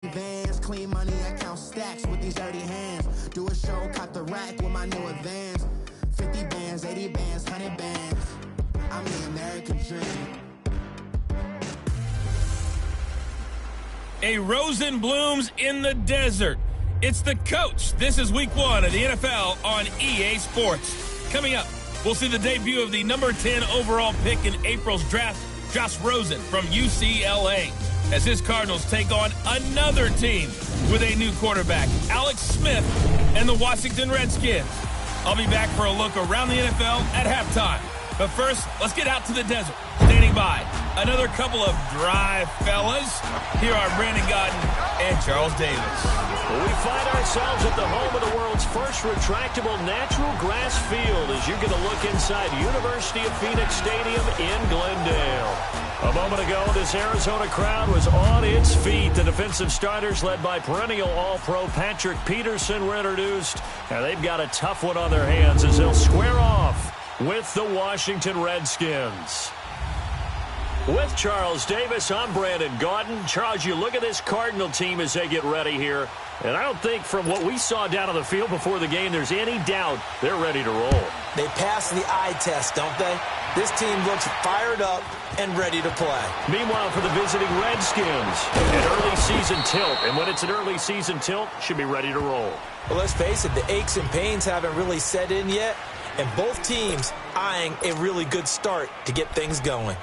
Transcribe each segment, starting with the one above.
Vans, clean money, I count stacks with these dirty hands. Do a show, cop the rack with my new advance. 50 bands, 80 bands, 100 bands. I'm the American dream. A rose and blooms in the desert. It's the coach. This is week 1 of the NFL on EA Sports. Coming up, we'll see the debut of the number 10 overall pick in April's draft, Josh Rosen from UCLA, as his Cardinals take on another team with a new quarterback, Alex Smith and the Washington Redskins. I'll be back for a look around the NFL at halftime. But first, let's get out to the desert. Standing by, another couple of dry fellas. Here are Brandon Godden and Charles Davis. We find ourselves at the home of the world's first retractable natural grass field as you get a look inside University of Phoenix Stadium in Glendale. A moment ago, this Arizona crowd was on its feet. The defensive starters, led by perennial All-Pro Patrick Peterson, were introduced. Now they've got a tough one on their hands as they'll square off with the Washington Redskins. With Charles Davis, I'm Brandon Gaudin. Charles, you look at this Cardinal team as they get ready here, and I don't think from what we saw down on the field before the game there's any doubt they're ready to roll. They pass the eye test, don't they? This team looks fired up and ready to play. Meanwhile, for the visiting Redskins, an early season tilt, and when it's an early season tilt, should be ready to roll. Well, let's face it, the aches and pains haven't really set in yet, and both teams eyeing a really good start to get things going.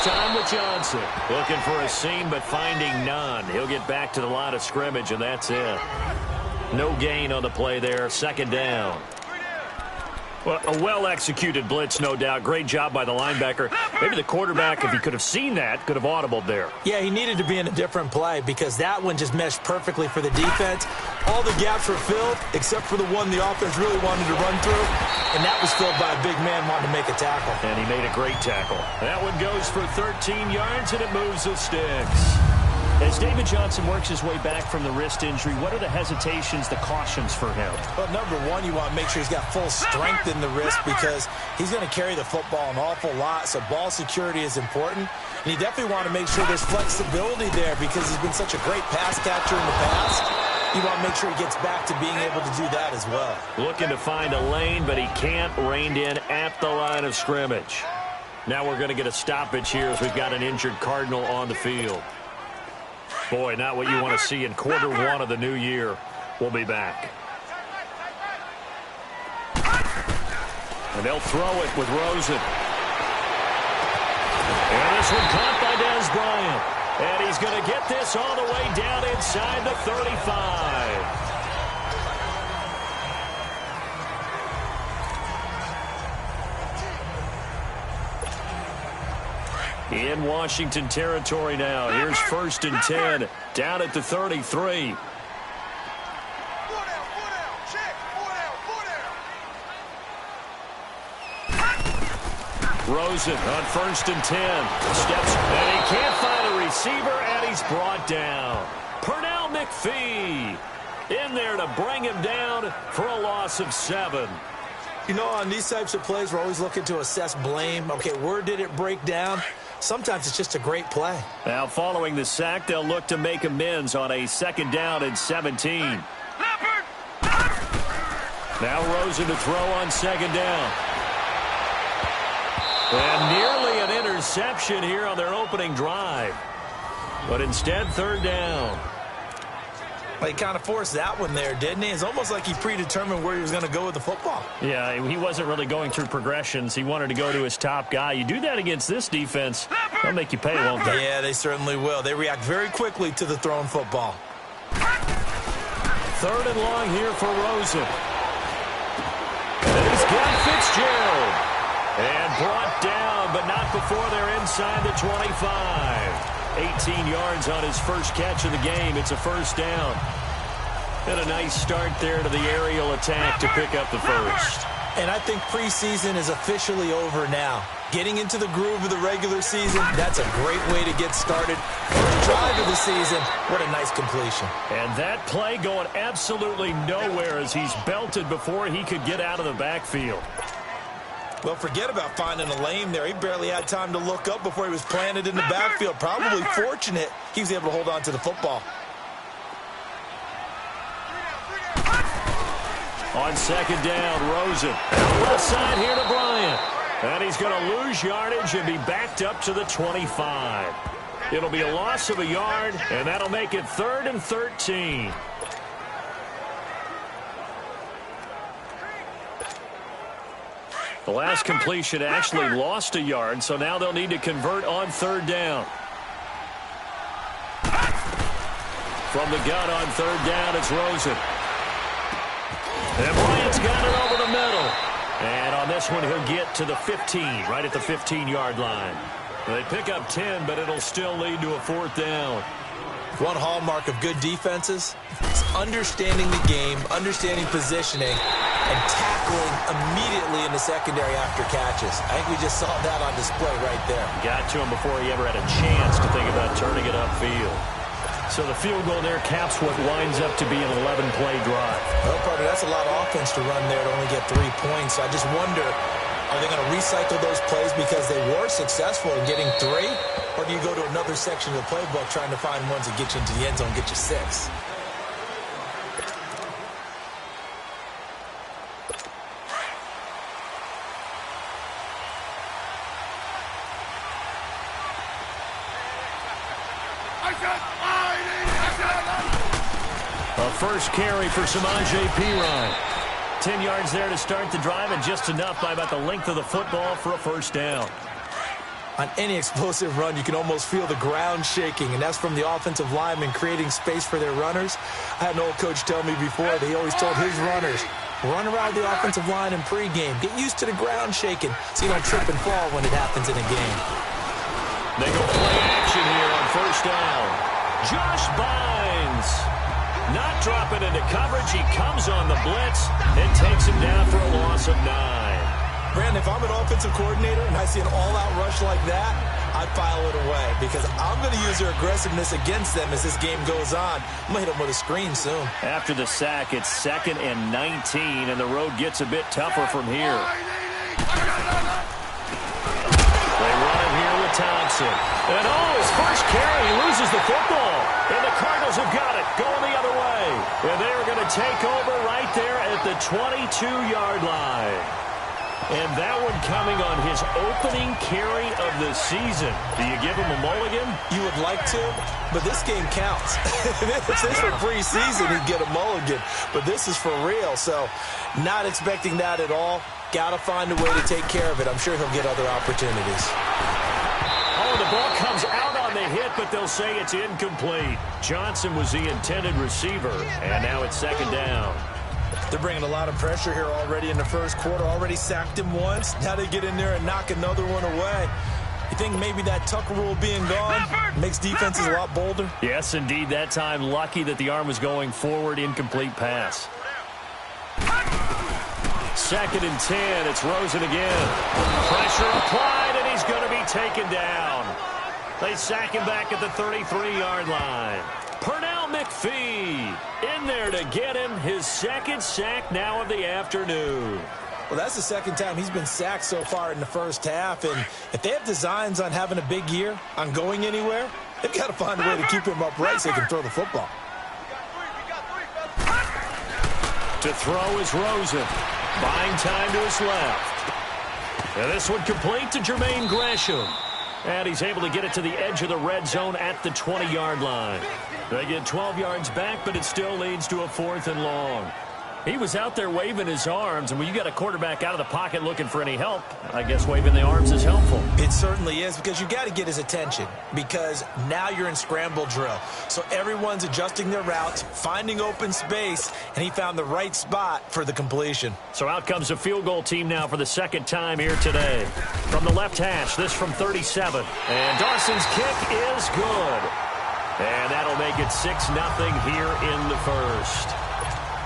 Time with Johnson. Looking for a seam, but finding none. He'll get back to the line of scrimmage, and that's it. No gain on the play there. Second down. Well, a well-executed blitz, no doubt. Great job by the linebacker. Maybe the quarterback, if he could have seen that, could have audibled there. Yeah, he needed to be in a different play because that one just meshed perfectly for the defense. All the gaps were filled except for the one the offense really wanted to run through, and that was filled by a big man wanting to make a tackle. And he made a great tackle. That one goes for 13 yards, and it moves the sticks. As David Johnson works his way back from the wrist injury, what are the hesitations, the cautions for him? Well, number one, you want to make sure he's got full strength in the wrist because he's going to carry the football an awful lot, so ball security is important. And you definitely want to make sure there's flexibility there because he's been such a great pass catcher in the past. You want to make sure he gets back to being able to do that as well. Looking to find a lane, but he can't. Reined in at the line of scrimmage. Now we're going to get a stoppage here as we've got an injured Cardinal on the field. Boy, not what you want to see in quarter one of the new year. We'll be back. And they'll throw it with Rosen. And this one caught by Dez Bryant. And he's going to get this all the way down inside the 35. In Washington territory now. Here's 1st and 10. Down at the 33. Rosen on 1st and 10. Steps, and he can't find a receiver, and he's brought down. Pernell McPhee in there to bring him down for a loss of 7. You know, on these types of plays, we're always looking to assess blame. Okay, where did it break down? Sometimes it's just a great play. Now, following the sack, they'll look to make amends on a 2nd down and 17. Now Rosen to throw on 2nd down. And nearly an interception here on their opening drive. But instead, 3rd down. Well, he kind of forced that one there, didn't he? It's almost like he predetermined where he was going to go with the football. Yeah, he wasn't really going through progressions. He wanted to go to his top guy. You do that against this defense, they'll make you pay, won't they? Yeah, they certainly will. They react very quickly to the thrown football. 3rd and long here for Rosen. And he's got Fitzgerald. And brought down, but not before they're inside the 25. 18 yards on his first catch of the game. It's a 1st down. And a nice start there to the aerial attack to pick up the 1st. And I think preseason is officially over now. Getting into the groove of the regular season, that's a great way to get started. First the season. What a nice completion. And that play going absolutely nowhere as he's belted before he could get out of the backfield. Well, forget about finding a lane there. He barely had time to look up before he was planted in the backfield. Probably fortunate he was able to hold on to the football. On second down, Rosen. Left side here to Bryant. And he's going to lose yardage and be backed up to the 25. It'll be a loss of a yard, and that'll make it 3rd and 13. The last completion actually lost a yard, so now they'll need to convert on 3rd down. From the gun on 3rd down, it's Rosen. And Bryant's got it over the middle. And on this one, he'll get to the 15, right at the 15-yard line. They pick up 10, but it'll still lead to a 4th down. One hallmark of good defenses is understanding the game, understanding positioning, and tackling immediately in the secondary after catches. I think we just saw that on display right there. Got to him before he ever had a chance to think about turning it upfield. So the field goal there caps what winds up to be an 11-play drive. Well, partner, that's a lot of offense to run there to only get 3 points. So I just wonder, are they going to recycle those plays because they were successful in getting 3? Or do you go to another section of the playbook trying to find ones that get you into the end zone, get you 6? A first carry for Samaje Perine. 10 yards there to start the drive, and just enough by about the length of the football for a 1st down. On any explosive run, you can almost feel the ground shaking, and that's from the offensive linemen creating space for their runners. I had an old coach tell me before that he always told his runners, run around the offensive line in pregame. Get used to the ground shaking so you don't trip and fall when it happens in a game. They go play action here on 1st down. Josh Bynes not dropping into coverage. He comes on the blitz and takes him down for a loss of 9. Brandon, if I'm an offensive coordinator and I see an all-out rush like that, I'd file it away because I'm going to use their aggressiveness against them as this game goes on. I'm going to hit them with a screen soon. After the sack, it's 2nd and 19, and the road gets a bit tougher from here. They run it here with Thompson. And his first carry, he loses the football. And the Cardinals have got it, going the other way. And they're going to take over right there at the 22-yard line. And that one coming on his opening carry of the season. Do you give him a mulligan? You would like to, but this game counts. If this were preseason, he'd get a mulligan. But this is for real, so not expecting that at all. Got to find a way to take care of it. I'm sure he'll get other opportunities. Oh, the ball comes out on the hit, but they'll say it's incomplete. Johnson was the intended receiver, and now it's 2nd down. They're bringing a lot of pressure here already in the first quarter. Already sacked him once. Now they get in there and knock another one away. You think maybe that Tucker rule being gone makes defenses a lot bolder? Yes, indeed. That time, lucky that the arm was going forward. Incomplete pass. 2nd and 10. It's Rosen again. Pressure applied, and he's going to be taken down. They sack him back at the 33-yard line. Pernell McPhee in there to get him his 2nd sack now of the afternoon. Well, that's the 2nd time he's been sacked so far in the first half. And if they have designs on having a big year, on going anywhere, they've got to find a way to keep him upright so he can throw the football. To throw is Rosen. Buying time to his left. And this one complete to Jermaine Gresham. And he's able to get it to the edge of the red zone at the 20-yard line. They get 12 yards back, but it still leads to a 4th and long. He was out there waving his arms, and when you got a quarterback out of the pocket looking for any help, I guess waving the arms is helpful. It certainly is, because you got to get his attention, because now you're in scramble drill. So everyone's adjusting their routes, finding open space, and he found the right spot for the completion. So out comes a field goal team now for the 2nd time here today. From the left hash, this from 37. And Dawson's kick is good. And that'll make it 6-0 here in the first.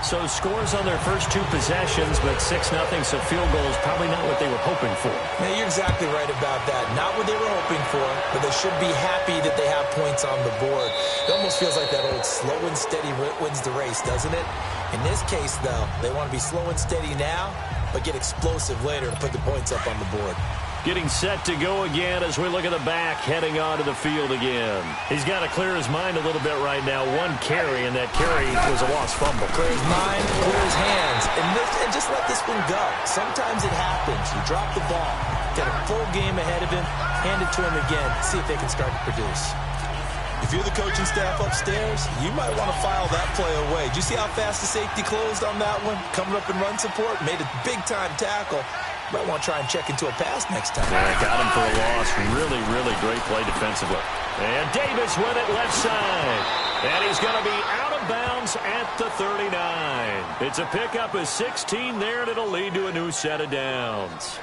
So scores on their first 2 possessions, but 6-0, so field goal is probably not what they were hoping for. Man, you're exactly right about that. Not what they were hoping for, but they should be happy that they have points on the board. It almost feels like that old slow and steady wins the race, doesn't it? In this case, though, they want to be slow and steady now, but get explosive later to put the points up on the board. Getting set to go again as we look at the back, heading onto the field again. He's got to clear his mind a little bit right now. 1 carry, and that carry was a lost fumble. Clear his mind, clear his hands, and just let this one go. Sometimes it happens. You drop the ball, get a full game ahead of him, hand it to him again, see if they can start to produce. If you're the coaching staff upstairs, you might want to file that play away. Did you see how fast the safety closed on that one? Coming up in run support, made a big-time tackle. Might want to try and check into a pass next time. Yeah, got him for a loss. Really, really great play defensively. And Davis with it left side. And he's going to be out of bounds at the 39. It's a pickup of 16 there, and it'll lead to a new set of downs.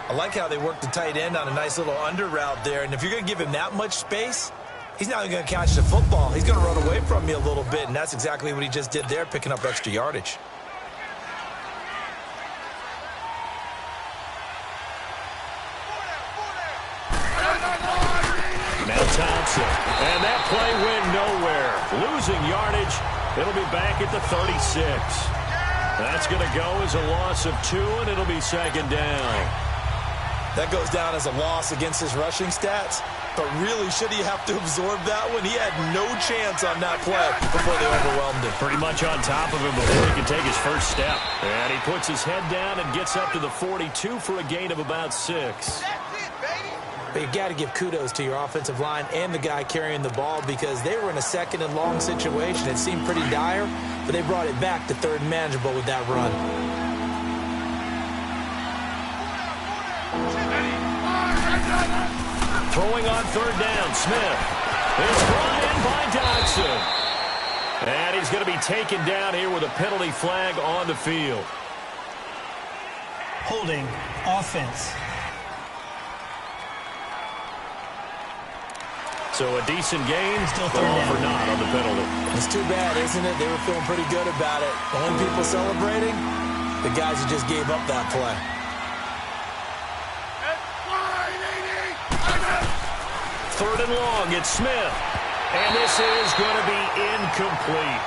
I like how they worked the tight end on a nice little under route there. And if you're going to give him that much space, he's not even going to catch the football. He's going to run away from you a little bit, and that's exactly what he just did there, picking up extra yardage. Thompson. And that play went nowhere. Losing yardage. It'll be back at the 36. That's going to go as a loss of 2, and it'll be 2nd down. That goes down as a loss against his rushing stats. But really, should he have to absorb that one? He had no chance on that play before they overwhelmed him. Pretty much on top of him before he could take his first step. And he puts his head down and gets up to the 42 for a gain of about 6. But you've got to give kudos to your offensive line and the guy carrying the ball because they were in a 2nd and long situation. It seemed pretty dire, but they brought it back to 3rd and manageable with that run. Throwing on 3rd down, Smith. It's brought in by Dodson. And he's going to be taken down here with a penalty flag on the field. Holding offense. So a decent gain, still thrown for not on the penalty. It's too bad, isn't it? They were feeling pretty good about it. The only people celebrating, the guys who just gave up that play. Third and long, it's Smith. And this is going to be incomplete.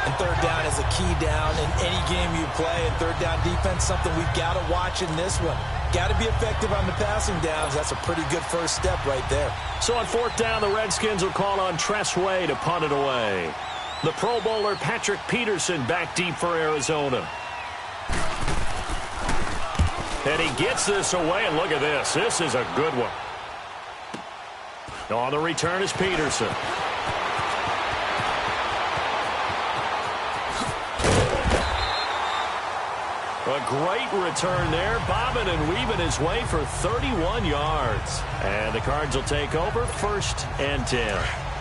And 3rd down is a key down in any game you play. And 3rd down defense, something we've got to watch in this one. Got to be effective on the passing downs. That's a pretty good first step right there. So on 4th down, the Redskins will call on Tress Way to punt it away. The Pro Bowler Patrick Peterson back deep for Arizona. And he gets this away, and look at this. This is a good one. On the return is Peterson. A great return there, bobbing and weaving his way for 31 yards. And the Cards will take over 1st and 10.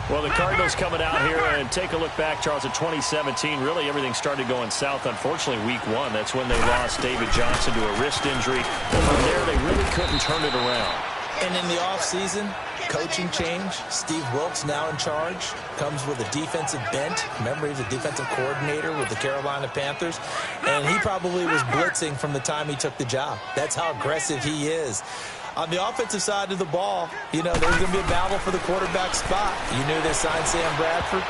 Well, the Cardinals coming out here and take a look back, Charles, at 2017. Really, everything started going south, unfortunately, week 1. That's when they lost David Johnson to a wrist injury. But from there, they really couldn't turn it around. And in the offseason, coaching change. Steve Wilkes now in charge. Comes with a defensive bent. Remember, he's a defensive coordinator with the Carolina Panthers. And he probably was blitzing from the time he took the job. That's how aggressive he is. On the offensive side of the ball, you know, there's going to be a battle for the quarterback spot. You knew they signed Sam Bradford.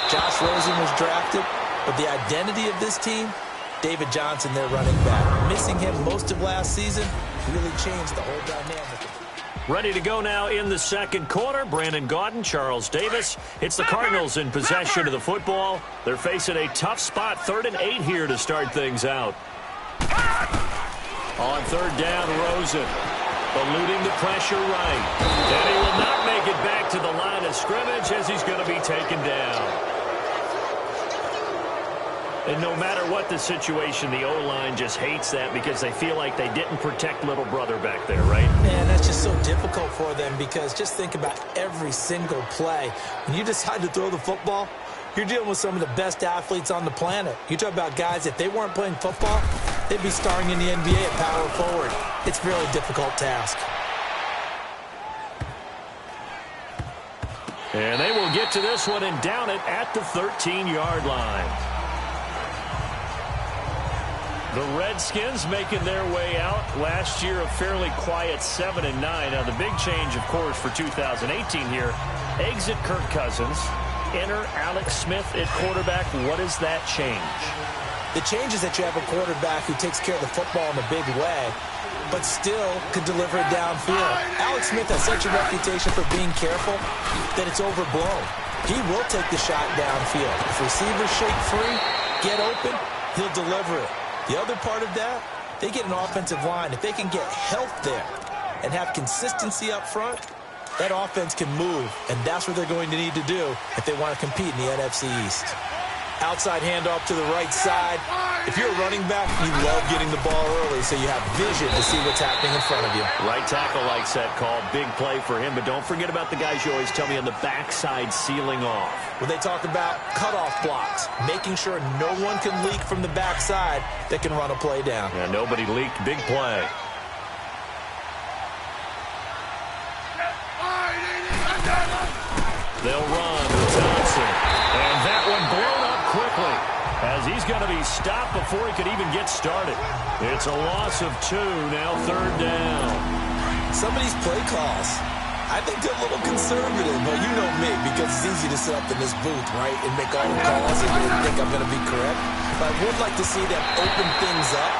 Josh Rosen was drafted. But the identity of this team, David Johnson, their running back. Missing him most of last season really changed the whole dynamic. Ready to go now in the 2nd quarter. Brandon Gaudin, Charles Davis. It's the Cardinals in possession of the football. They're facing a tough spot, 3rd and 8 here to start things out. On 3rd down, Rosen. Eluding the pressure right. And he will not make it back to the line of scrimmage as he's going to be taken down. And no matter what the situation, the O-line just hates that because they feel like they didn't protect little brother back there, right? Man, that's just so difficult for them because just think about every single play. When you decide to throw the football, you're dealing with some of the best athletes on the planet. You talk about guys, if they weren't playing football, they'd be starring in the NBA at power forward. It's a really difficult task. And they will get to this one and down it at the 13-yard line. The Redskins making their way out. Last year, a fairly quiet 7-9. Now, the big change, of course, for 2018 here, exit Kirk Cousins, enter Alex Smith at quarterback. What does that change? The change is that you have a quarterback who takes care of the football in a big way, but still could deliver it downfield. Alex Smith has such a reputation for being careful that it's overblown. He will take the shot downfield. If receivers shake free, get open, he'll deliver it. The other part of that, they get an offensive line. If they can get health there and have consistency up front, that offense can move, and that's what they're going to need to do if they want to compete in the NFC East. Outside handoff to the right side. If you're a running back, you love getting the ball early so you have vision to see what's happening in front of you. Right tackle likes that call. Big play for him, but don't forget about the guys you always tell me on the backside sealing off. When they talk about cutoff blocks, making sure no one can leak from the backside that can run a play down. Yeah, nobody leaked. Big play. They'll run with Johnson. And that one blown up quickly as he's going to be stopped before he could even get started. It's a loss of 2, now 3rd down. Some of these play calls, I think they're a little conservative, but you know me, because it's easy to sit up in this booth, right, and make all the calls and really think I'm going to be correct. But I would like to see them open things up,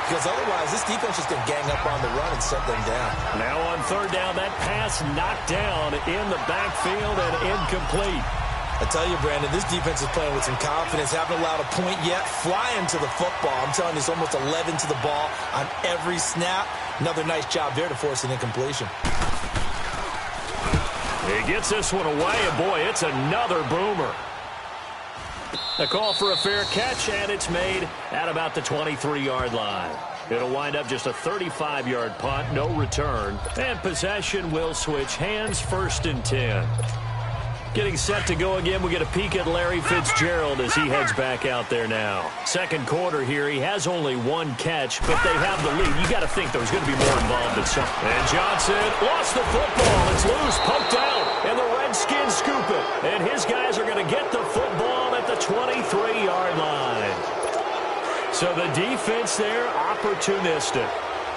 because otherwise this defense is going to gang up on the run and shut them down. Now on 3rd down, that pass knocked down in the backfield and incomplete. I tell you, Brandon, this defense is playing with some confidence. Haven't allowed a point yet. Flying to the football. I'm telling you, it's almost 11 to the ball on every snap. Another nice job there to force an incompletion. He gets this one away, and boy, it's another boomer. A call for a fair catch, and it's made at about the 23-yard line. It'll wind up just a 35-yard punt, no return, and possession will switch hands, 1st and 10. Getting set to go again, we get a peek at Larry Fitzgerald as he heads back out there now. 2nd quarter here, he has only 1 catch, but they have the lead. You got to think there's going to be more involved than some. And Johnson lost the football. It's loose, poked out, and the Redskins scoop it. And his guys are going to get the football at the 23-yard line. So the defense there, opportunistic.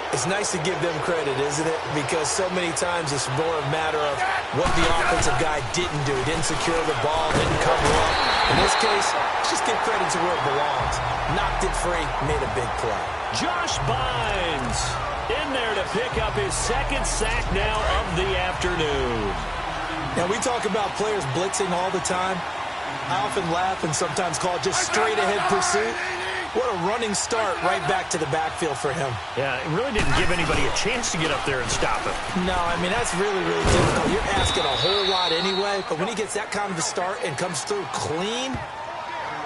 It's nice to give them credit, isn't it? Because so many times it's more a matter of what the offensive guy didn't do. Didn't secure the ball, didn't cover up. In this case, let's just give credit to where it belongs. Knocked it free, made a big play. Josh Bynes in there to pick up his 2nd sack now of the afternoon. Now, we talk about players blitzing all the time. I often laugh and sometimes call it just straight-ahead pursuit. What a running start right back to the backfield for him. Yeah, it really didn't give anybody a chance to get up there and stop him. No, I mean, that's really, really difficult. You're asking a whole lot anyway, but when he gets that kind of a start and comes through clean,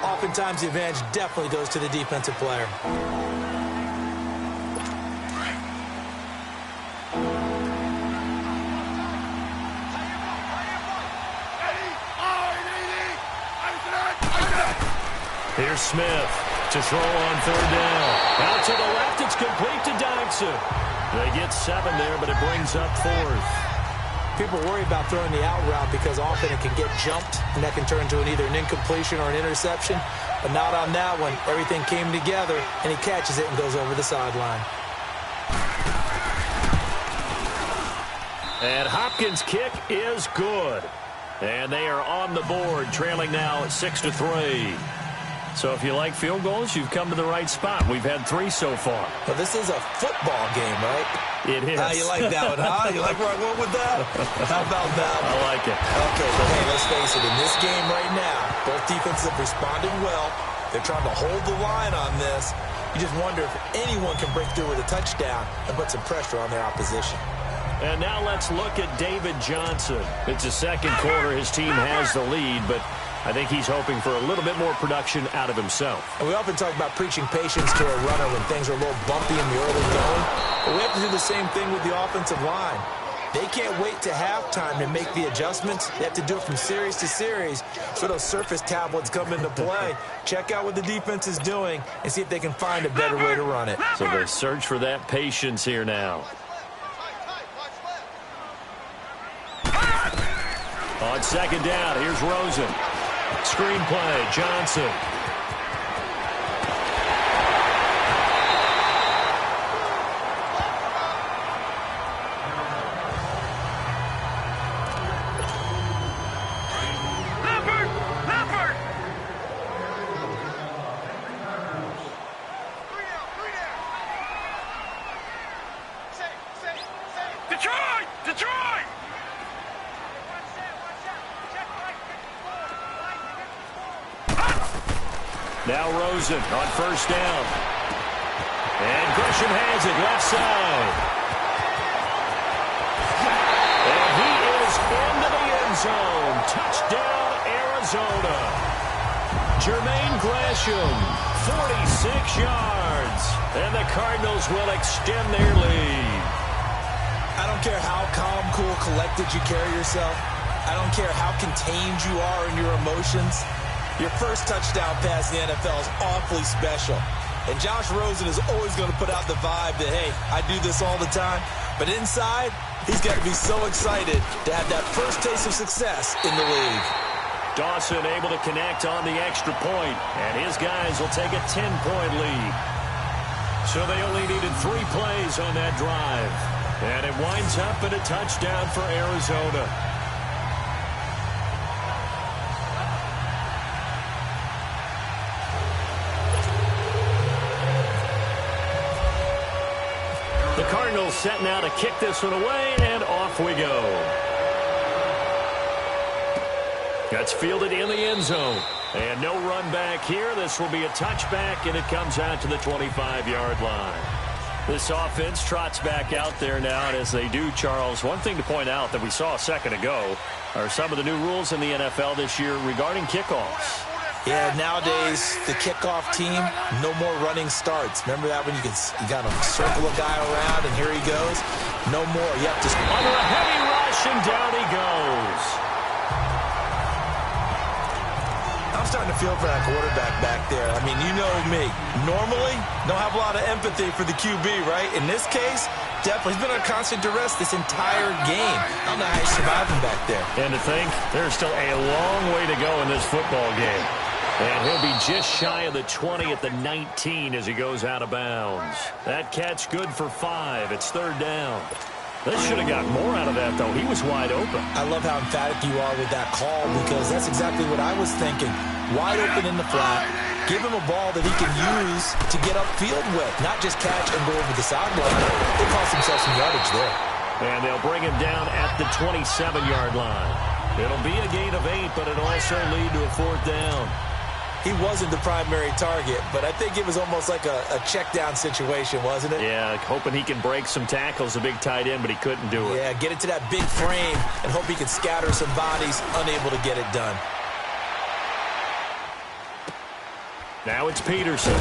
oftentimes the advantage definitely goes to the defensive player. Here's Smith to throw on 3rd down. Out to the left, it's complete to Dodson. They get 7 there, but it brings up 4th. People worry about throwing the out route because often it can get jumped, and that can turn to either an incompletion or an interception. But not on that one. Everything came together, and he catches it and goes over the sideline. And Hopkins' kick is good. And they are on the board, trailing now at 6-3. So if you like field goals, you've come to the right spot. We've had 3 so far. Well, this is a football game, right? It is. You like that one, huh? You like where I went with that? How about that one? I like it. Okay, but hey, let's face it. In this game right now, both defenses have responded well. They're trying to hold the line on this. You just wonder if anyone can break through with a touchdown and put some pressure on their opposition. And now let's look at David Johnson. It's the 2nd quarter. His team has the lead, but I think he's hoping for a little bit more production out of himself. And we often talk about preaching patience to a runner when things are a little bumpy in the early going. But we have to do the same thing with the offensive line. They can't wait to halftime to make the adjustments. They have to do it from series to series so those surface tablets come into play. Check out what the defense is doing and see if they can find a better way to run it. So they search for that patience here now. On second down, here's Rosen. Screenplay, Johnson. Now Rosen on first down. And Gresham has it left side. And he is into the end zone. Touchdown, Arizona. Jermaine Gresham, 46 yards. And the Cardinals will extend their lead. I don't care how calm, cool, collected you carry yourself. I don't care how contained you are in your emotions. Your first touchdown pass in the NFL is awfully special. And Josh Rosen is always going to put out the vibe that, hey, I do this all the time. But inside, he's got to be so excited to have that first taste of success in the league. Dawson able to connect on the extra point, and his guys will take a 10-point lead. So they only needed 3 plays on that drive. And it winds up in a touchdown for Arizona. The Cardinals setting out to kick this one away, and off we go. That's fielded in the end zone. And no run back here. This will be a touchback, and it comes out to the 25-yard line. This offense trots back out there now, and as they do, Charles, one thing to point out that we saw a second ago are some of the new rules in the NFL this year regarding kickoffs. Yeah, nowadays, the kickoff team, no more running starts. Remember that when you got to circle a guy around, and here he goes? No more. You have to... Under a heavy rush, and down he goes. I'm starting to feel for that quarterback back there. I mean, you know me. Normally, don't have a lot of empathy for the QB, right? In this case, definitely. He's been under constant duress this entire game. I don't know how he's surviving back there. And to think, there's still a long way to go in this football game. And he'll be just shy of the 20 at the 19 as he goes out of bounds. That catch good for 5. It's third down. They should have got more out of that, though. He was wide open. I love how emphatic you are with that call, because that's exactly what I was thinking. Wide open in the flat. Give him a ball that he can use to get upfield with, not just catch and go over the sideline. They cost themselves some yardage there. And they'll bring him down at the 27-yard line. It'll be a gain of 8, but it'll also lead to a fourth down. He wasn't the primary target, but I think it was almost like a check-down situation, wasn't it? Yeah, hoping he can break some tackles, a big tight end, but he couldn't do it. Yeah, get into that big frame and hope he can scatter some bodies, unable to get it done. Now it's Peterson.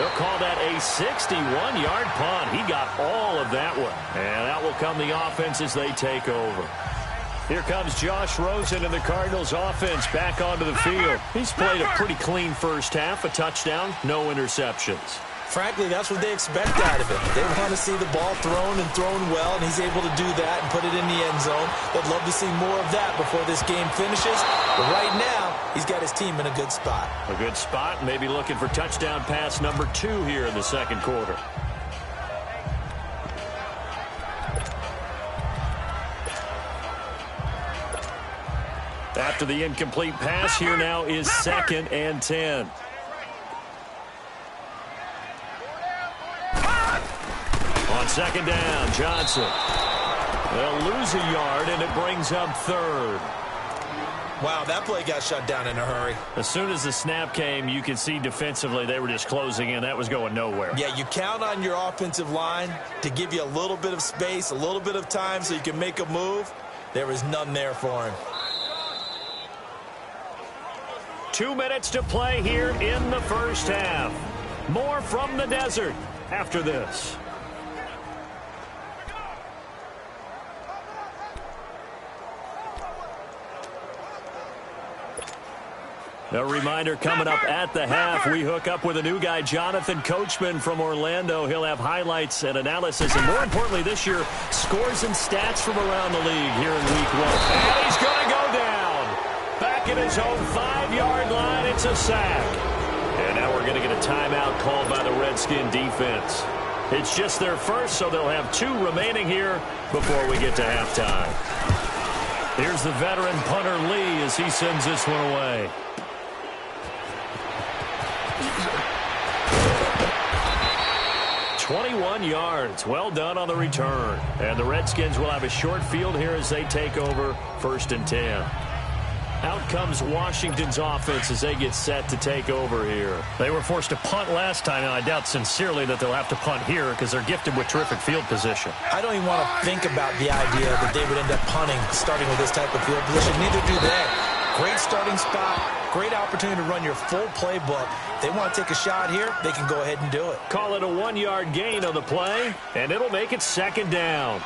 They'll call that a 61-yard punt. He got all of that one. And out will come the offense as they take over. Here comes Josh Rosen and the Cardinals offense back onto the field. He's played a pretty clean first half, a touchdown, no interceptions. Frankly, that's what they expect out of him. They want to see the ball thrown and thrown well, and he's able to do that and put it in the end zone. They'd love to see more of that before this game finishes. But right now, he's got his team in a good spot. A good spot, maybe looking for touchdown pass number 2 here in the second quarter. After the incomplete pass, here now is 2nd and 10. On second down, Johnson. They'll lose a yard, and it brings up 3rd. Wow, that play got shut down in a hurry. As soon as the snap came, you could see defensively they were just closing in. That was going nowhere. Yeah, you count on your offensive line to give you a little bit of space, a little bit of time so you can make a move. There was none there for him. 2 minutes to play here in the first half. More from the desert after this. A reminder coming up at the half, we hook up with a new guy, Jonathan Coachman from Orlando. He'll have highlights and analysis, and more importantly this year, scores and stats from around the league here in Week 1. And he's going to go down. Back at his own 5-yard line, it's a sack. And now we're going to get a timeout called by the Redskin defense. It's just their first, so they'll have 2 remaining here before we get to halftime. Here's the veteran punter Lee as he sends this one away. 21 yards. Well done on the return. And the Redskins will have a short field here as they take over 1st and 10. Out comes Washington's offense as they get set to take over here. They were forced to punt last time, and I doubt sincerely that they'll have to punt here because they're gifted with terrific field position. I don't even want to think about the idea that they would end up punting starting with this type of field position. Neither do they. Great starting spot. Great opportunity to run your full playbook. If they want to take a shot here, they can go ahead and do it. Call it a 1-yard gain on the play, and it'll make it 2nd down.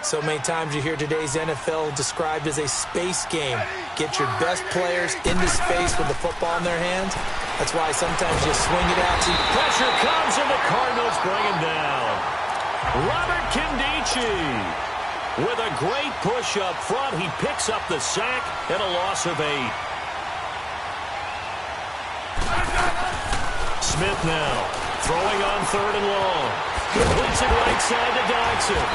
So many times you hear today's NFL described as a space game. Get your best players into space with the football in their hands. That's why sometimes you swing it out. Pressure comes, and the Cardinals bring him down. Robert Kindici with a great push up front. He picks up the sack and a loss of 8. Smith now throwing on 3rd and long. Completes it right side to Dodson.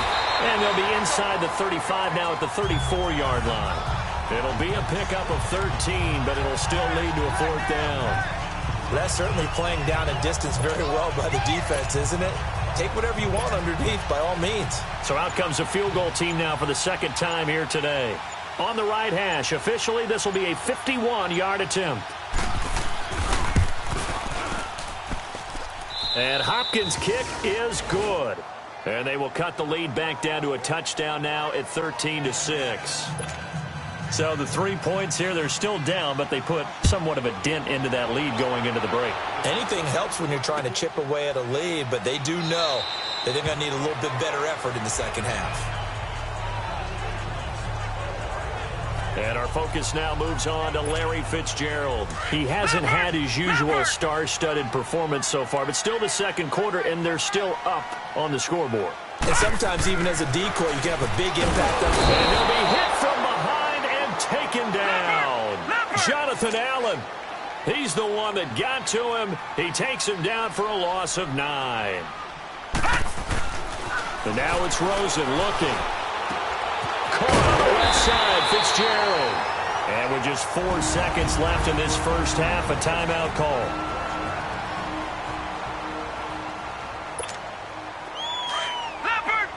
And they'll be inside the 35 now at the 34-yard line. It'll be a pickup of 13, but it'll still lead to a 4th down. That's certainly playing down and distance very well by the defense, isn't it? Take whatever you want underneath by all means. So out comes a field goal team now for the 2nd time here today. On the right hash, officially this will be a 51-yard attempt. And Hopkins' kick is good. And they will cut the lead back down to a touchdown now at 13-6. So the 3 points here, they're still down, but they put somewhat of a dent into that lead going into the break. Anything helps when you're trying to chip away at a lead, but they do know that they're going to need a little bit better effort in the second half. And our focus now moves on to Larry Fitzgerald. He hasn't had his usual star-studded performance so far, but still the 2nd quarter, and they're still up on the scoreboard. And sometimes even as a decoy, you can have a big impact on the game. And he'll be hit from behind and taken down. Jonathan Allen, he's the one that got to him. He takes him down for a loss of 9. And now it's Rosen looking. Caught on the left side, Fitzgerald. And with just 4 seconds left in this first half, a timeout call. Leopard!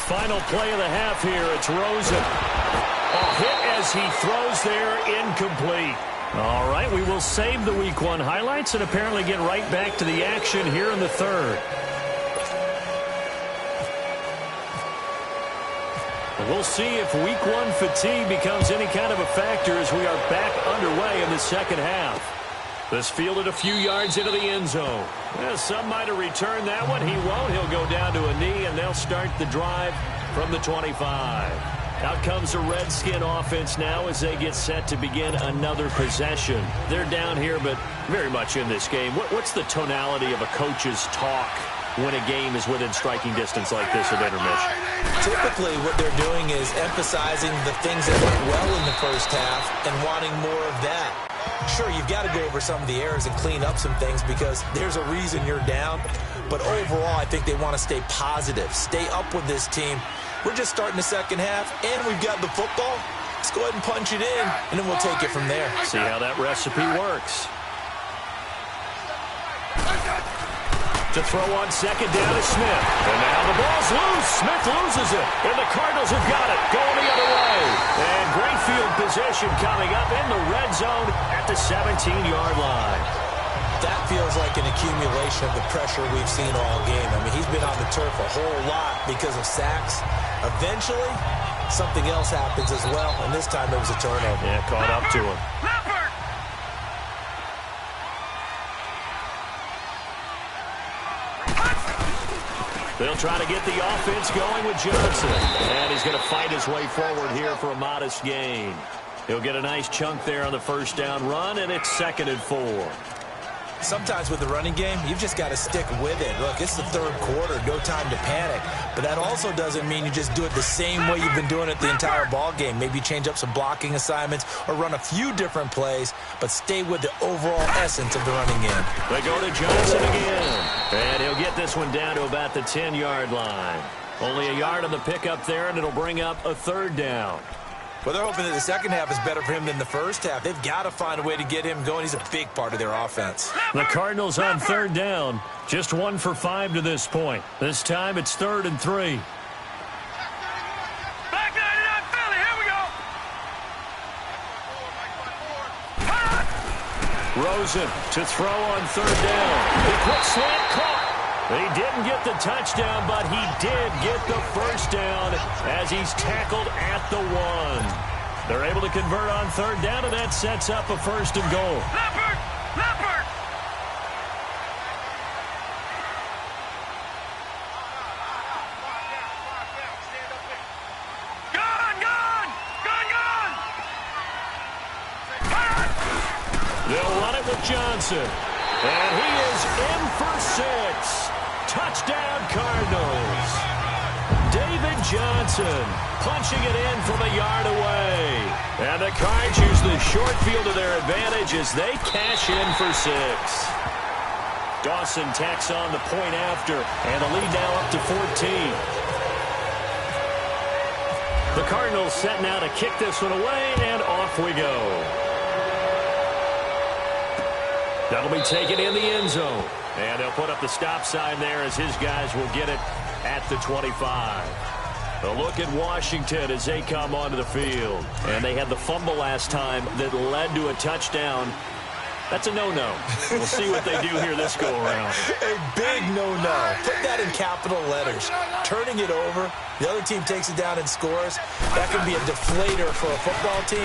Final play of the half here, it's Rosen. A hit as he throws there, incomplete. All right, we will save the Week 1 highlights and apparently get right back to the action here in the 3rd. We'll see if Week 1 fatigue becomes any kind of a factor as we are back underway in the second half. This fielded a few yards into the end zone. Well, some might have returned that one. He won't. He'll go down to a knee, and they'll start the drive from the 25. Out comes the Redskin offense now as they get set to begin another possession. They're down here, but very much in this game. What's the tonality of a coach's talk when a game is within striking distance like this at intermission? Typically, what they're doing is emphasizing the things that went well in the first half and wanting more of that. Sure, you've got to go over some of the errors and clean up some things because there's a reason you're down. But overall, I think they want to stay positive, stay up with this team. We're just starting the second half, and we've got the football. Let's go ahead and punch it in, and then we'll take it from there. See how that recipe works. To throw on second down is Smith. And now the ball's loose. Smith loses it. And the Cardinals have got it. Going the other way. And great field position coming up in the red zone at the 17-yard line. That feels like an accumulation of the pressure we've seen all game. I mean, he's been on the turf a whole lot because of sacks. Eventually, something else happens as well, and this time it was a turnover. Yeah, caught up to him. They'll try to get the offense going with Johnson. And he's going to fight his way forward here for a modest gain. He'll get a nice chunk there on the first down run, and it's 2nd and 4. Sometimes with the running game, you've just got to stick with it. Look, it's the 3rd quarter, no time to panic. But that also doesn't mean you just do it the same way you've been doing it the entire ball game. Maybe change up some blocking assignments or run a few different plays, but stay with the overall essence of the running game. They go to Johnson again, and he'll get this one down to about the 10-yard line. Only a yard on the pickup there, and it'll bring up a 3rd down. Well, they're hoping that the second half is better for him than the first half. They've got to find a way to get him going. He's a big part of their offense. The Cardinals on 3rd down. Just 1 for 5 to this point. This time it's 3rd and 3. Back 99 Philly, here we go. Rosen to throw on 3rd down. The quick slant caught. He didn't get the touchdown, but he did get the first down as he's tackled at the 1. They're able to convert on 3rd down, and that sets up a 1st and goal. Leopard! Leopard! Gun! Gun! Gun! Gun! They'll run it with Johnson. And he is in for 6. Touchdown, Cardinals. David Johnson punching it in from a yard away. And the Cards use the short field to their advantage as they cash in for 6. Dawson tacks on the point after, and the lead now up to 14. The Cardinals setting out to kick this one away, and off we go. That'll be taken in the end zone. And they'll put up the stop sign there as his guys will get it at the 25. A look at Washington as they come onto the field. And they had the fumble last time that led to a touchdown. That's a no-no. We'll see what they do here this go-around. A big no-no. Put that in capital letters. Turning it over, the other team takes it down and scores. That can be a deflator for a football team.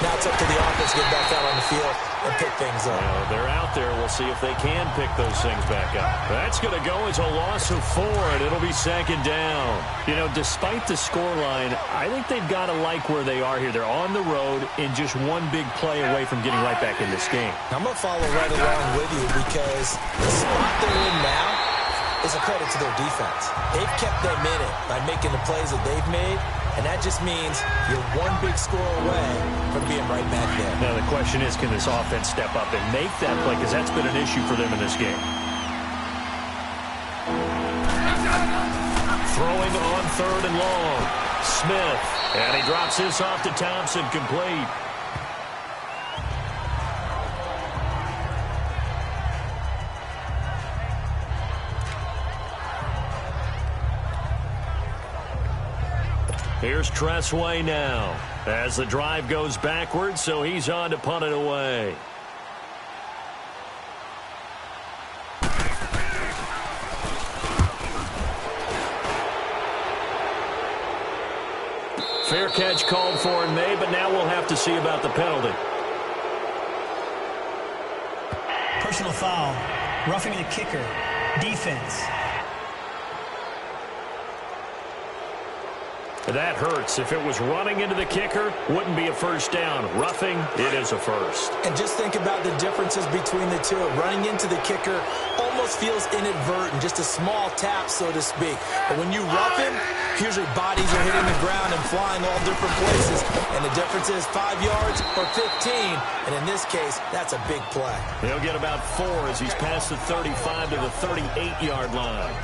Now it's up to the offense to get back out on the field and pick things up. They're out there. We'll see if they can pick those things back up. That's going to go as a loss of 4, and it'll be 2nd down. You know, despite the scoreline, I think they've got to like where they are here. They're on the road and just one big play away from getting right back in this game. I'm going to follow right along with you because the spot they're in now is a credit to their defense. They've kept them in it by making the plays that they've made, and that just means you're one big score away from being right back there. Now, the question is, can this offense step up and make that play? Because that's been an issue for them in this game. Throwing on 3rd and long. Smith, and he drops this off to Thompson, complete. Here's Tressway now as the drive goes backwards, so he's on to punt it away. Fair catch called for and made, but now we'll have to see about the penalty. Personal foul, roughing the kicker, defense. That hurts. If it was running into the kicker, wouldn't be a first down. Roughing, it is a first. And just think about the differences between the two. Running into the kicker almost feels inadvertent, just a small tap, so to speak. But when you rough him, usually bodies are hitting the ground and flying all different places. And the difference is 5 yards or 15. And in this case, that's a big play. He'll get about 4 as he's past the 35 to the 38-yard line.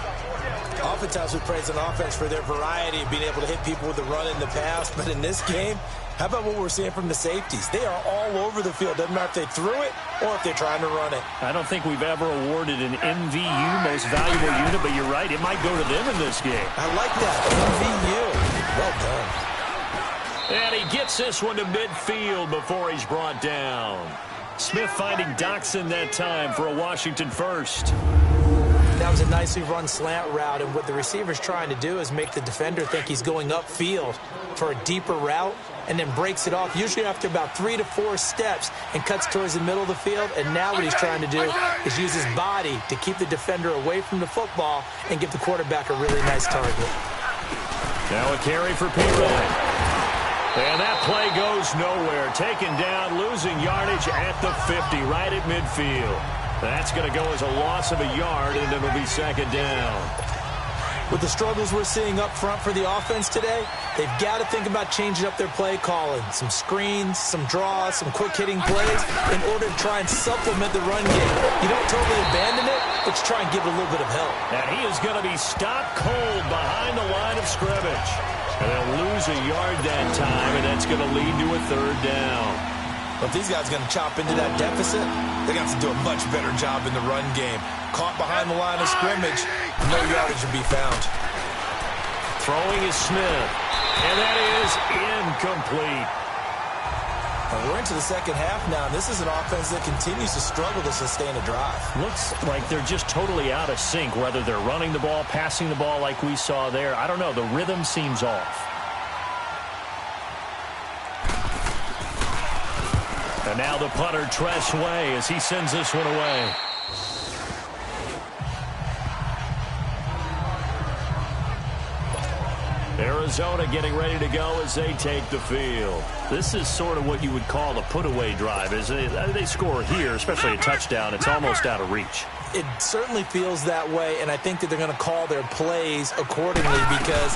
Oftentimes we praise an offense for their variety of being able to hit people with the run in the pass. But in this game, how about what we're seeing from the safeties? They are all over the field. Doesn't matter if they threw it or if they're trying to run it. I don't think we've ever awarded an MVU, most valuable unit, but you're right. It might go to them in this game. I like that. MVU. Well done. And he gets this one to midfield before he's brought down. Smith finding Doxson that time for a Washington first. That was a nicely run slant route, and what the receiver's trying to do is make the defender think he's going upfield for a deeper route, and then breaks it off, usually after about 3 to 4 steps, and cuts towards the middle of the field. And now what he's trying to do is use his body to keep the defender away from the football and give the quarterback a really nice target. Now a carry for P-Ryan. And that play goes nowhere. Taken down, losing yardage at the 50, right at midfield. That's going to go as a loss of a yard, and it'll be second down. With the struggles we're seeing up front for the offense today, they've got to think about changing up their play calling. Some screens, some draws, some quick-hitting plays in order to try and supplement the run game. You don't totally abandon it, but you try and give it a little bit of help. And he is going to be stopped cold behind the line of scrimmage. And they'll lose a yard that time, and that's going to lead to a third down. But if these guys are going to chop into that deficit, they're going to have to do a much better job in the run game. Caught behind the line of scrimmage, no yardage to be found. Throwing is Smith, and that is incomplete. And we're into the second half now, and this is an offense that continues to struggle to sustain a drive. Looks like they're just totally out of sync, whether they're running the ball, passing the ball like we saw there. I don't know. The rhythm seems off. And now the punter, Tress Way, as he sends this one away. Arizona getting ready to go as they take the field. This is sort of what you would call a put-away drive, isn't it? They score here, especially a touchdown. It's almost out of reach. It certainly feels that way, and I think that they're going to call their plays accordingly, because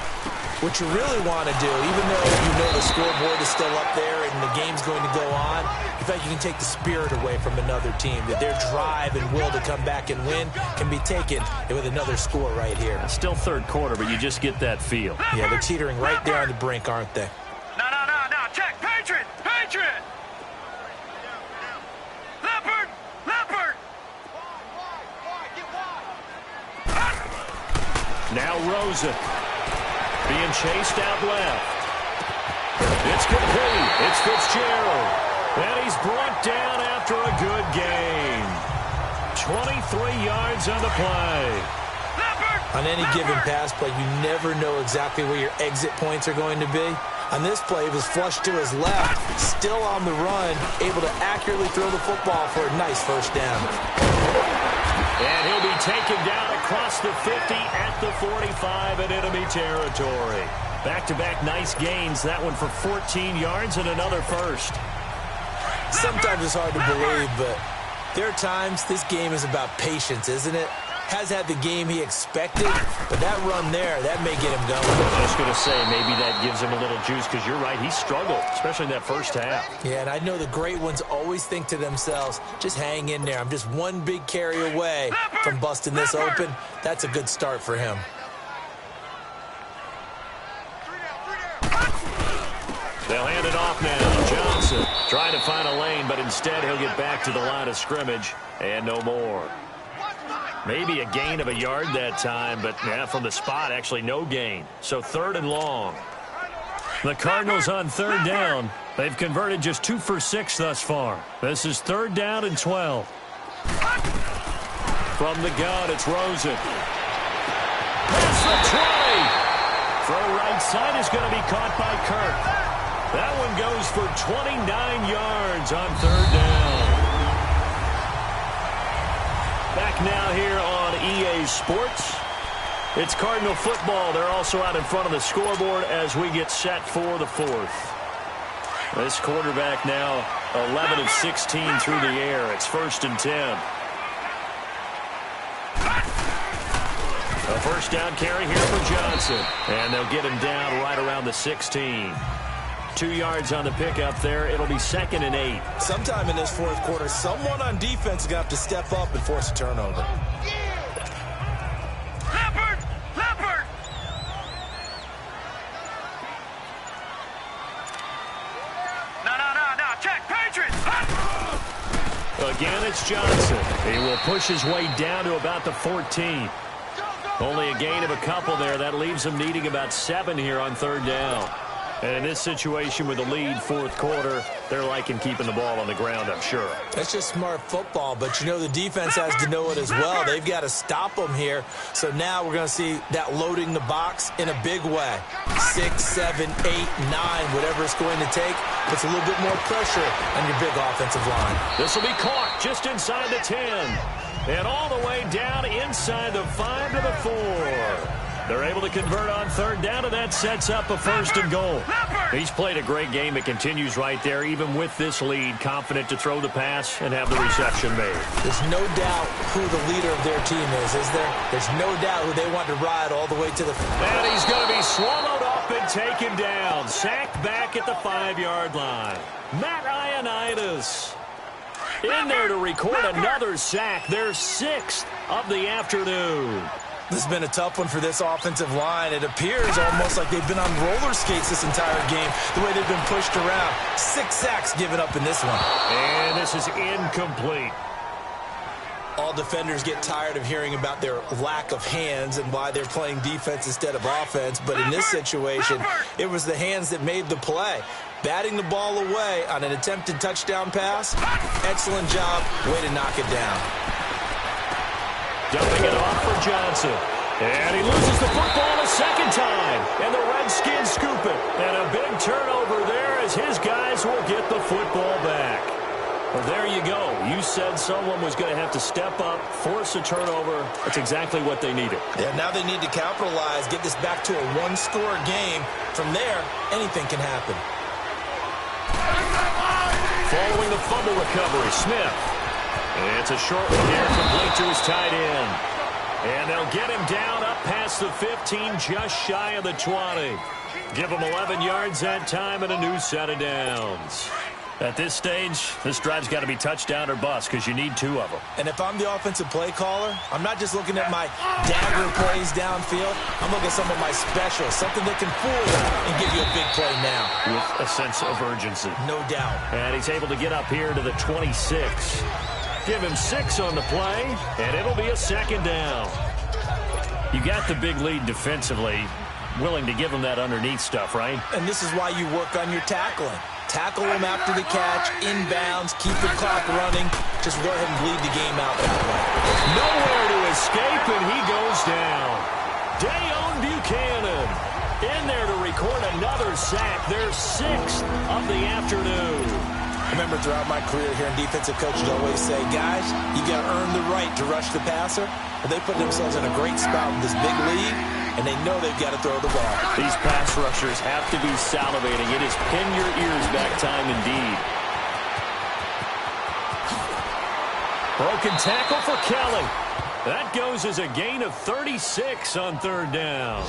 what you really want to do, even though you know the scoreboard is still up there and the game's going to go on, in fact, you can take the spirit away from another team, that their drive and will to come back and win can be taken with another score right here. It's still third quarter, but you just get that feel. Yeah, they're teetering right there on the brink, aren't they? No. Check. Patriot. Leopard. Now Rosen being chased out left. It's complete. It's Fitzgerald. And he's brought down after a good gain. 23 yards on the play. On any given pass play, you never know exactly where your exit points are going to be. On this play, he was flushed to his left, still on the run, able to accurately throw the football for a nice first down. And he'll be taken down across the 50 at the 45 in enemy territory. Back-to-back nice gains. That one for 14 yards and another first. Sometimes it's hard to believe, but there are times this game is about patience, isn't it? Has had the game he expected, but that run there, that may get him going. I was going to say, maybe that gives him a little juice, because you're right, he struggled, especially in that first half. Yeah, and I know the great ones always think to themselves, just hang in there. I'm just one big carry away from busting this open. That's a good start for him. They'll hand it off now. Johnson trying to find a lane, but instead he'll get back to the line of scrimmage, and no more. Maybe a gain of a yard that time, but yeah, from the spot, actually no gain. So third and long. The Cardinals on third down. They've converted just 2 for 6 thus far. This is third down and 12. From the gun, it's Rosen. Past the 20. Throw right side is going to be caught by Kirk. That one goes for 29 yards on third down. Back now here on EA Sports. It's Cardinal football. They're also out in front of the scoreboard as we get set for the fourth. This quarterback now 11 of 16 through the air. It's 1st and 10. A first down carry here for Johnson. And they'll get him down right around the 16. 2 yards on the pickup there. It'll be 2nd and 8. Sometime in this fourth quarter, someone on defense is going to have to step up and force a turnover. Leopard! No. Check. Patriot! Again, it's Johnson. He will push his way down to about the 14. Only a gain of a couple there. That leaves him needing about 7 here on third down. And in this situation with the lead fourth quarter, they're liking keeping the ball on the ground, I'm sure. That's just smart football, but you know the defense has to know it as well. They've got to stop them here. So now we're going to see that loading the box in a big way. 6, 7, 8, 9, whatever it's going to take, puts a little bit more pressure on your big offensive line. This will be caught just inside the 10. And all the way down inside the 5 to the 4. They're able to convert on third down, and that sets up a first and goal. He's played a great game. It continues right there, even with this lead, confident to throw the pass and have the reception made. There's no doubt who the leader of their team is there? There's no doubt who they want to ride all the way to the... And he's going to be swallowed up and taken down. Sacked back at the 5-yard line. Matt Ioannidis in there to record another sack. Their 6th of the afternoon. This has been a tough one for this offensive line. It appears almost like they've been on roller skates this entire game, the way they've been pushed around. 6 sacks given up in this one. And this is incomplete. All defenders get tired of hearing about their lack of hands and why they're playing defense instead of offense. But in this situation, it was the hands that made the play. Batting the ball away on an attempted touchdown pass. Excellent job. Way to knock it down. Dumping it off for Johnson. And he loses the football a second time. And the Redskins scoop it. And a big turnover there as his guys will get the football back. Well, there you go. You said someone was going to have to step up, force a turnover. That's exactly what they needed. Yeah, now they need to capitalize, get this back to a one-score game. From there, anything can happen. Following the fumble recovery, Smith. It's a short one here, complete to his tight end. And they'll get him down up past the 15, just shy of the 20. Give him 11 yards that time and a new set of downs. At this stage, this drive's got to be touchdown or bust because you need 2 of them. And if I'm the offensive play caller, I'm not just looking at my dagger plays downfield. I'm looking at some of my specials, something that can fool you and give you a big play now. With a sense of urgency. No doubt. And he's able to get up here to the 26. Give him 6 on the play, and it'll be a second down. You got the big lead defensively, willing to give him that underneath stuff, right? And this is why you work on your tackling. Tackle him after the catch, inbounds, keep the clock running. Just go ahead and bleed the game out that way. Nowhere to escape, and he goes down. Dayon Buchanan in there to record another sack. Their 6th of the afternoon. I remember throughout my career here in defensive coaches always say, guys, you got to earn the right to rush the passer. Well, they put themselves in a great spot with this big lead, and they know they've got to throw the ball. These pass rushers have to be salivating. It is pin your ears back time indeed. Broken tackle for Kelly. That goes as a gain of 36 on third down.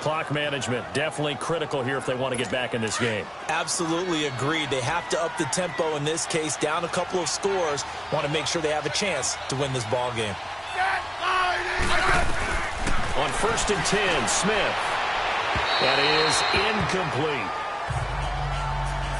Clock management definitely critical here if they want to get back in this game. Absolutely agreed. They have to up the tempo in this case, down a couple of scores. Want to make sure they have a chance to win this ball game. On 1st and 10, Smith. That is incomplete.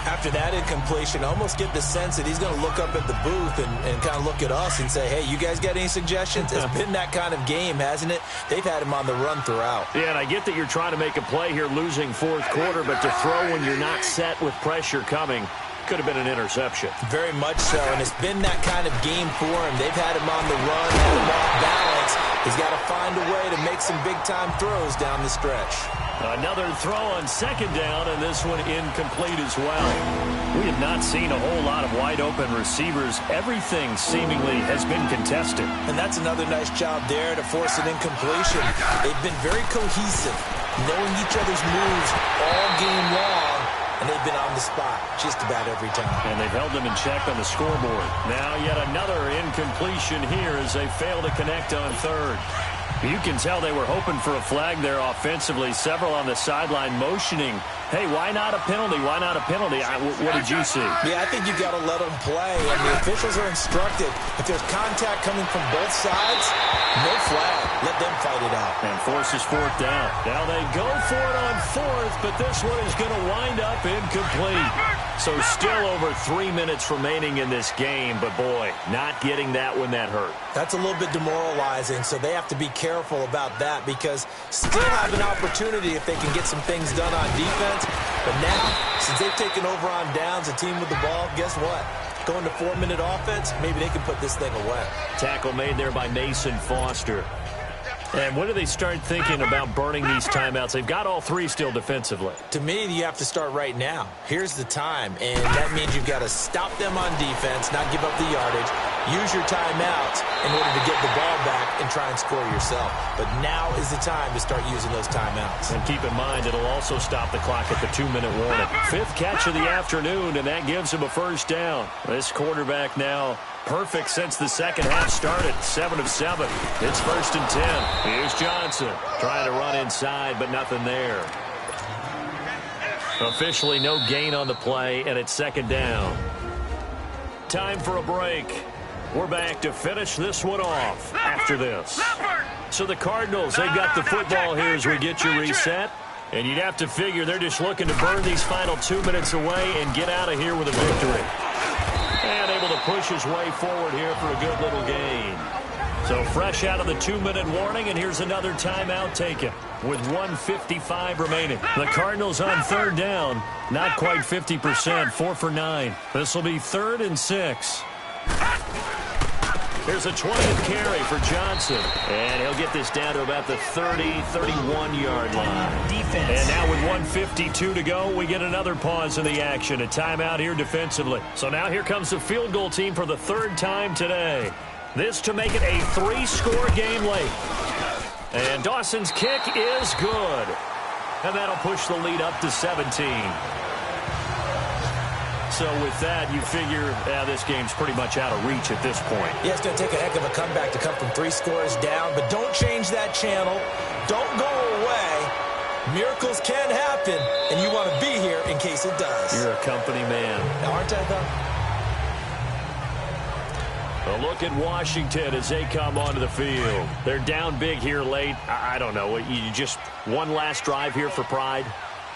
After that incompletion, I almost get the sense that he's going to look up at the booth and kind of look at us and say, hey, you guys got any suggestions? It's been that kind of game, hasn't it? They've had him on the run throughout. Yeah, and I get that you're trying to make a play here losing fourth quarter, but to throw when you're not set with pressure coming could have been an interception. Very much so, and it's been that kind of game for him. They've had him on the run, had him off balance. He's got to find a way to make some big-time throws down the stretch. Another throw on second down, and this one incomplete as well. We have not seen a whole lot of wide-open receivers. Everything seemingly has been contested. And that's another nice job there to force an incompletion. They've been very cohesive, knowing each other's moves all game long, and they've been on the spot just about every time. And they've held them in check on the scoreboard. Now yet another incompletion here as they fail to connect on third. You can tell they were hoping for a flag there offensively. Several on the sideline motioning, hey, why not a penalty? Why not a penalty? What did you see? Yeah, I think you got to let them play, and the officials are instructed. If there's contact coming from both sides, no flag. Let them fight it out. And forces fourth down. Now they go for it on fourth, but this one is going to wind up incomplete. So still over 3 minutes remaining in this game, but boy, not getting that when that hurt. That's a little bit demoralizing, so they have to be careful about that because still have an opportunity if they can get some things done on defense. But now, since they've taken over on downs, a team with the ball, guess what? Going to 4-minute offense, maybe they can put this thing away. Tackle made there by Mason Foster. And when do they start thinking about burning these timeouts? They've got all three still defensively. To me, you have to start right now. Here's the time, and that means you've got to stop them on defense, not give up the yardage, use your timeouts in order to get the ball back and try and score yourself. But now is the time to start using those timeouts. And keep in mind, it'll also stop the clock at the 2-minute warning. 5th catch of the afternoon, and that gives him a first down. This quarterback now perfect since the second half started. 7 of 7. It's 1st and 10. Here's Johnson trying to run inside, but nothing there. Officially no gain on the play, and it's 2nd down. Time for a break. We're back to finish this one off after this. So the Cardinals, they've got the football here as we get you reset. And you'd have to figure they're just looking to burn these final 2 minutes away and get out of here with a victory. And able to push his way forward here for a good little gain. So fresh out of the 2-minute warning, and here's another timeout taken with 1:55 remaining. The Cardinals on 3rd down, not quite 50%, 4 for 9. This will be 3rd and 6. Here's a 20th carry for Johnson. And he'll get this down to about the 30, 31-yard line. Defense. And now with 1:52 to go, we get another pause in the action. A timeout here defensively. So now here comes the field goal team for the 3rd time today. This to make it a 3-score game late. And Dawson's kick is good. And that'll push the lead up to 17. So with that, you figure this game's pretty much out of reach at this point. Yeah, it's going to take a heck of a comeback to come from 3 scores down, but don't change that channel. Don't go away. Miracles can happen, and you want to be here in case it does. You're a company man. Now, aren't I, though? A look at Washington as they come onto the field. They're down big here late. I don't know. You just one last drive here for pride?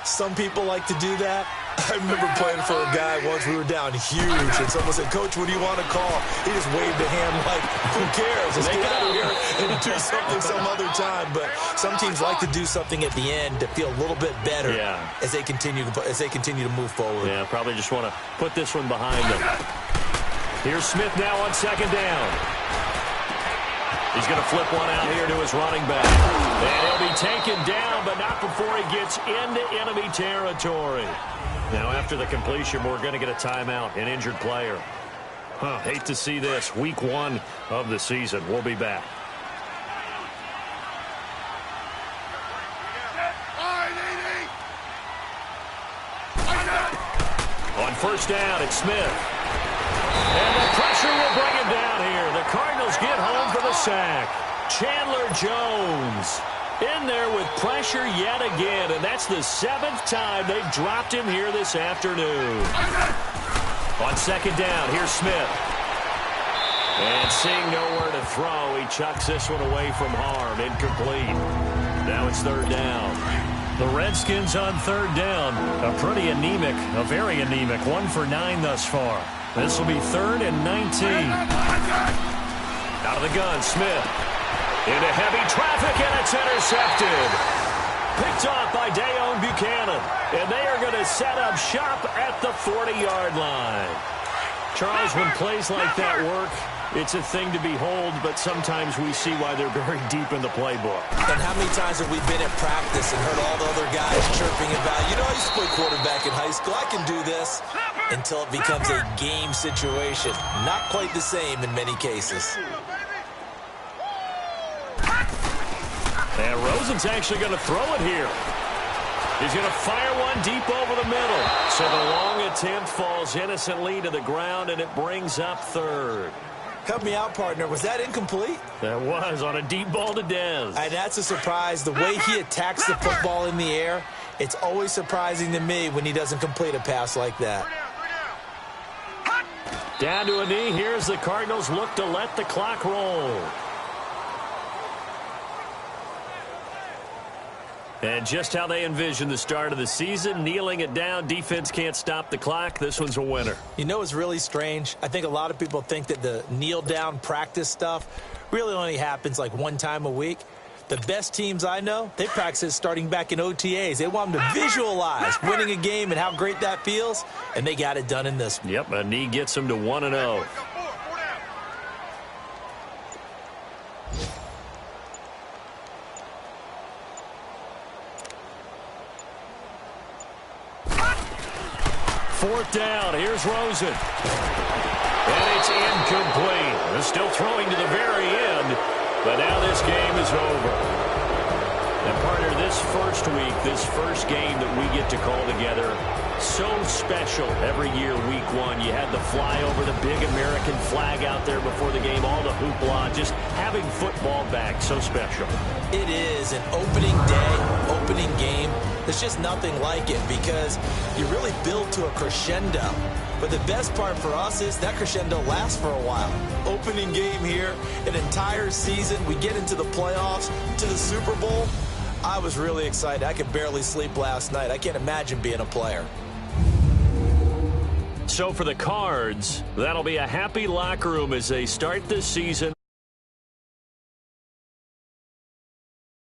Some people like to do that. I remember playing for a guy once. We were down huge, and someone said, "Coach, what do you want to call?" He just waved a hand like, "Who cares? Let's get out of here and do something some other time." But some teams like to do something at the end to feel a little bit better as they continue to move forward. Yeah, probably just want to put this one behind them. Here's Smith now on 2nd down. He's going to flip one out here to his running back. And he'll be taken down, but not before he gets into enemy territory. Now, after the completion, we're going to get a timeout, an injured player. Hate to see this. Week 1 of the season. We'll be back. On 1st down, it's Smith. And the pressure will bring him down here. The Cardinals get home for the sack. Chandler Jones in there with pressure yet again, and that's the 7th time they've dropped him here this afternoon. On 2nd down, here's Smith. And seeing nowhere to throw, he chucks this one away from harm. Incomplete. Now it's 3rd down. The Redskins on 3rd down. A very anemic 1 for 9 thus far. This will be 3rd and 19. Out of the gun, Smith. Into heavy traffic, and it's intercepted. Picked off by Dayon Buchanan. And they are going to set up shop at the 40-yard line. Charles, when plays like that work, it's a thing to behold, but sometimes we see why they're very deep in the playbook. And how many times have we been at practice and heard all the other guys chirping about, I used to play quarterback in high school, I can do this, until it becomes a game situation. Not quite the same in many cases. And Rosen's actually going to throw it here. He's going to fire one deep over the middle. So the long attempt falls innocently to the ground, and it brings up 3rd. Help me out, partner. Was that incomplete? That was on a deep ball to Dez. And that's a surprise. The way he attacks the football in the air, it's always surprising to me when he doesn't complete a pass like that. Down to a knee. Here's the Cardinals look to let the clock roll. And just how they envision the start of the season, kneeling it down, defense can't stop the clock. This one's a winner. You know what's really strange? I think a lot of people think that the kneel-down practice stuff really only happens like one time a week. The best teams I know, they practice it starting back in OTAs. They want them to visualize winning a game and how great that feels, and they got it done in this one. Yep, a knee gets them to 1-0. Fourth down. Here's Rosen. And it's incomplete. They're still throwing to the very end, but now this game is over. And partner, this first week, this first game that we get to call together, so special every year, week one. You had the flyover, the big American flag out there before the game, all the hoopla, just having football back, so special. It is an opening day, opening game. There's just nothing like it because you really build to a crescendo. But the best part for us is that crescendo lasts for a while. Opening game here, an entire season. We get into the playoffs, to the Super Bowl. I was really excited. I could barely sleep last night. I can't imagine being a player. So for the Cards, that'll be a happy locker room as they start this season.